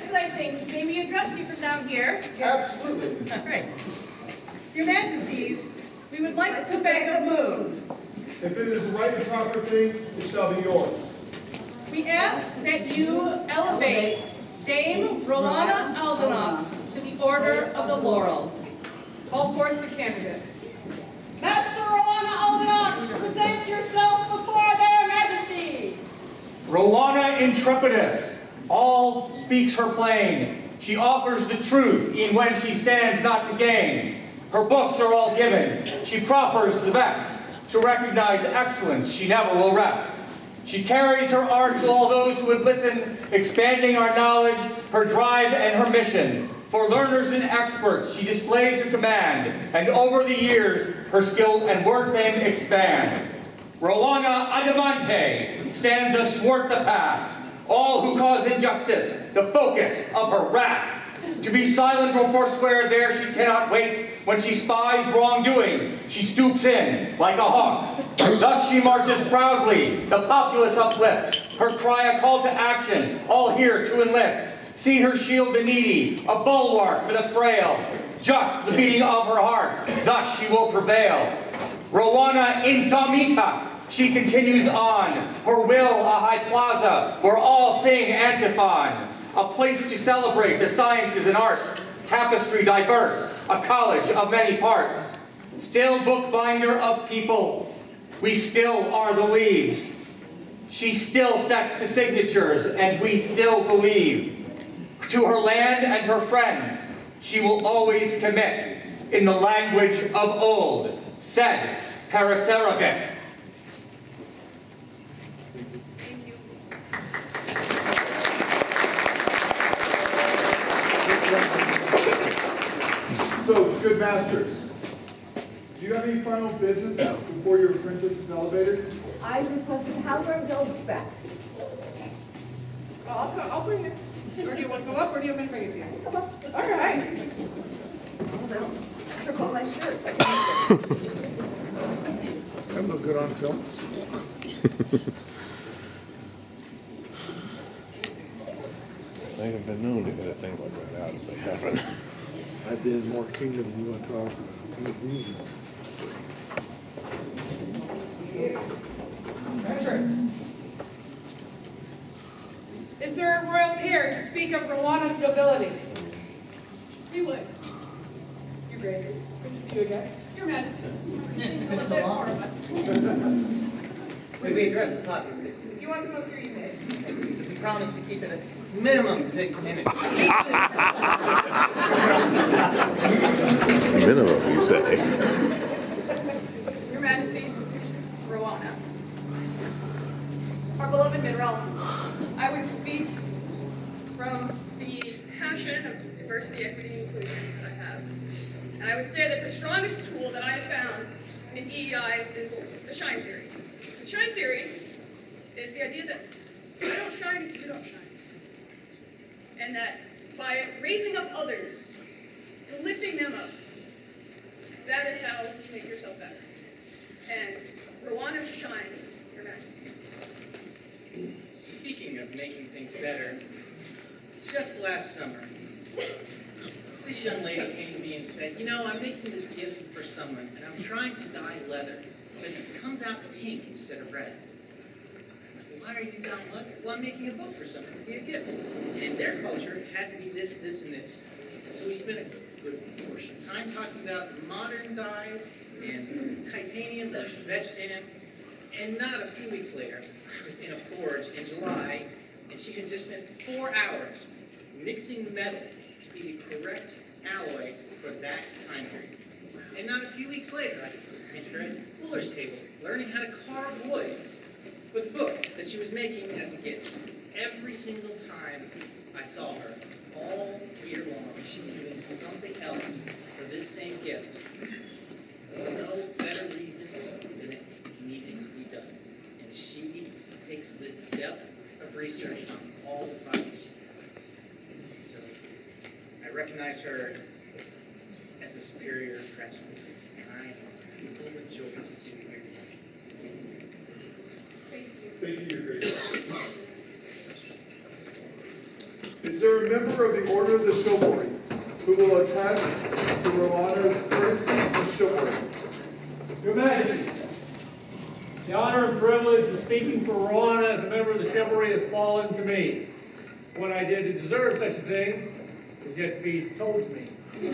expedite things, may we address you from down here? Absolutely. All right. Your Majesties, we would like to beg a boon. If it is the right and proper thing, it shall be yours. We ask that you elevate Dame Roana Aldinoch to the Order of the Laurel. Call forth the candidate. Master Roana Aldinoch, present yourself before their majesties. Roana Intrepidus, all speaks her plain. She offers the truth, e'en when she stands not to gain. Her books are all given. She proffers the best. To recognize excellence, she never will rest. She carries her art to all those who would listen, expanding our knowledge, her drive and her mission. For learners and experts, she displays her command, and over the years, her skill and word fame expand. Roana Aldinoch stands athwart the path. All who cause injustice, the focus of her wrath. To be silent or forswear, there she cannot wait. When she spies wrongdoing, she stoops in like a hawk. Thus she marches proudly, the populace uplift. Her cry a call to action, all here to enlist. See her shield the needy, a bulwark for the frail. Just the beating of her heart, thus she will prevail. Roana Aldinoch, she continues on. Her will a high plaza, where all sing antiphon. A place to celebrate the sciences and arts. Tapestry diverse, a college of many parts. Still bookbinder of people, we still are the leaves. She still sets the signatures, and we still believe. To her land and her friends, she will always commit. In the language of old, said Paraseravit. Thank you. So, good masters, do you have any final business before your apprentice is elevated? I request the Howler and go back. I'll bring it. Or do you want to go up, or do you want me to bring it to you? Come on. All right. What else? I took all my shirts. That looked good on film. They have been known to edit things like that out if they haven't. I've been more kingdom than you want to talk. Is there a royal peer to speak of Roana's nobility? We would. Your Grace, good to see you again. Your Majesties. It's been so long. May we address the populace? You want to come up here, you may. We promise to keep it at minimum 6 minutes. Minimum, you say. Your Majesties, Roana. Our beloved Laurel, I would speak from the passion of diversity, equity, and inclusion that I have. And I would say that the strongest tool that I have found in DEI is the shine theory. The shine theory is the idea that I don't shine if you don't shine. And that by raising up others and lifting them up, that is how you make yourself better. And Roana shines, Your Majesties. Speaking of making things better, just last summer, this young lady came to me and said, you know, I'm making this gift for someone, and I'm trying to dye leather, but it comes out pink instead of red. Why are you dyeing leather? Well, I'm making a book for someone to be a gift. And in their culture, it had to be this, this, and this. So we spent a good portion of time talking about modern dyes and titanium versus vegetarian. And not a few weeks later, I was in a forge in July, and she had just spent 4 hours mixing the metal to be the correct alloy for that time period. And not a few weeks later, I met her at the fuller's table, learning how to carve wood for the book that she was making as a gift. Every single time I saw her, all year long, she was doing something else for this same gift. No better reason than it needed to be done. And she takes this depth of research on all the projects. So I recognize her as a superior craftsman, and I am overjoyed to see her here today. Thank you, Your Grace. Is there a member of the Order of the Chivalry who will attest to Roana's courtesy and chivalry? Your Majesty, the honor and privilege of speaking for Roana as a member of the chivalry has fallen to me. What I did to deserve such a thing is yet to be told to me. Your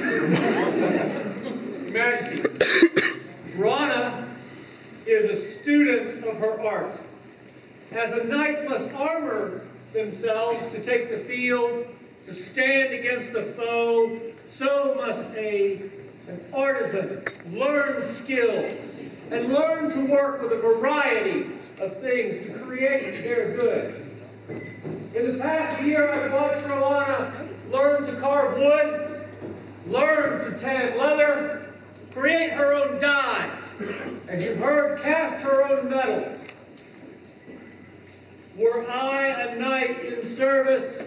Majesty, Roana is a student of her art. As a knight must armor themselves to take the field, to stand against the foe, so must an artisan learn skills and learn to work with a variety of things to create their good. In the past year, I've watched Roana learn to carve wood, learn to tan leather, create her own dyes, as you've heard, cast her own metals. Were I a knight in service,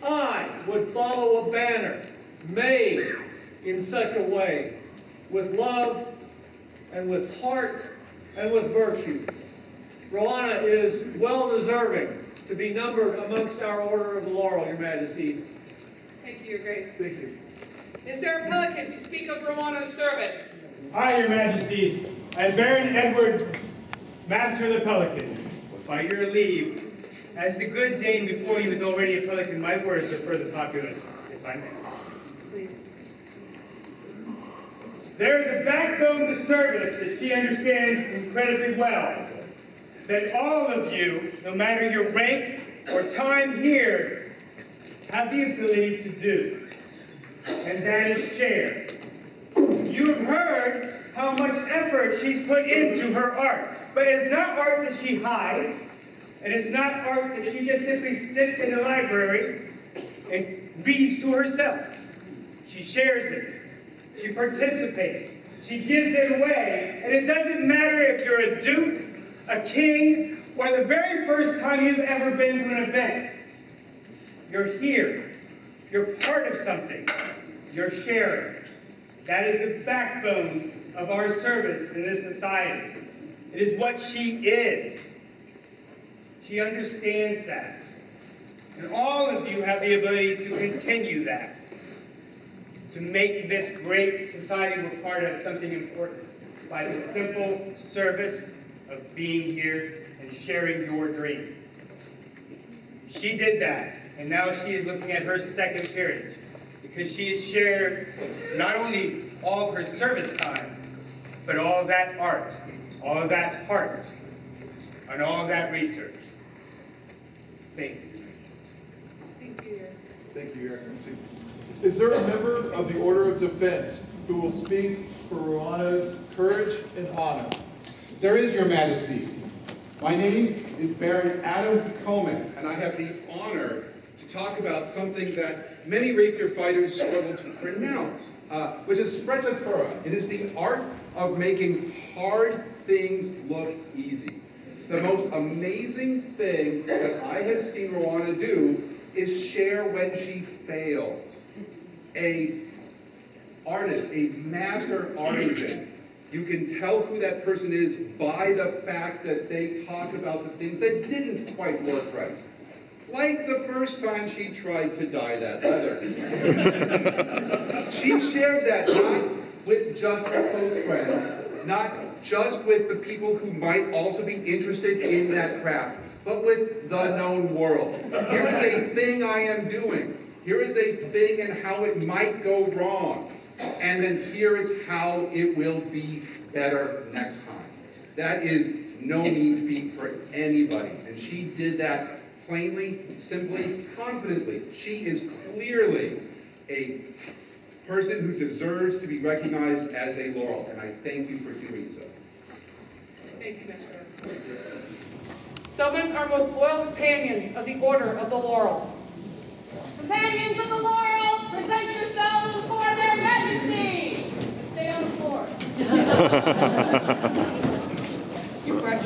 I would follow a banner made in such a way, with love and with heart and with virtue. Roana is well deserving to be numbered amongst our Order of the Laurel, Your Majesties. Thank you, Your Grace. Thank you. Is there a Pelican to speak of Roana's service? Aye, Your Majesties. As Baron Edward, Master of the Pelican, by your leave, as the good Dane before he was already a Pelican, my words are for the populace, if I may. Please. There is a backbone to service that she understands incredibly well, that all of you, no matter your rank or time here, have the ability to do, and that is share. You have heard how much effort she's put into her art, but it's not art that she hides, and it's not art that she just simply sits in a library and reads to herself. She shares it. She participates. She gives it away. And it doesn't matter if you're a duke, a king, or the very first time you've ever been to an event. You're here. You're part of something. You're sharing. That is the backbone of our service in this society. It is what she is. She understands that. And all of you have the ability to continue that. To make this great society we're part of something important by the simple service of being here and sharing your dream. She did that, and now she is looking at her second period because she has shared not only all of her service time, but all of that art, all of that heart, and all of that research. Thank you. Thank you, Your Excellency. Thank you, Your Excellency. Is there a member of the Order of Defense who will speak for Roana's courage and honor? There is, Your Majesty. My name is Baron Adam Coleman, and I have the honor to talk about something that many rapier fighters struggle to pronounce, which is Spretatura. It is the art of making hard things look easy. The most amazing thing that I have seen Roana do is share when she fails. A artist, a master artisan, you can tell who that person is by the fact that they talk about the things that didn't quite work right. Like the first time she tried to dye that leather. She shared that not with just her close friends, not just with the people who might also be interested in that craft, but with the known world. Here is a thing I am doing. Here is a thing and how it might go wrong. And then here is how it will be better next time. That is no mean feat for anybody. And she did that plainly, simply, confidently. She is clearly a person who deserves to be recognized as a Laurel. And I thank you for doing so. Thank you, Master. Summon our most loyal companions of the Order of the Laurel. Companions of the Laurel, present yourselves before their majesties. And stay on the floor. You correct.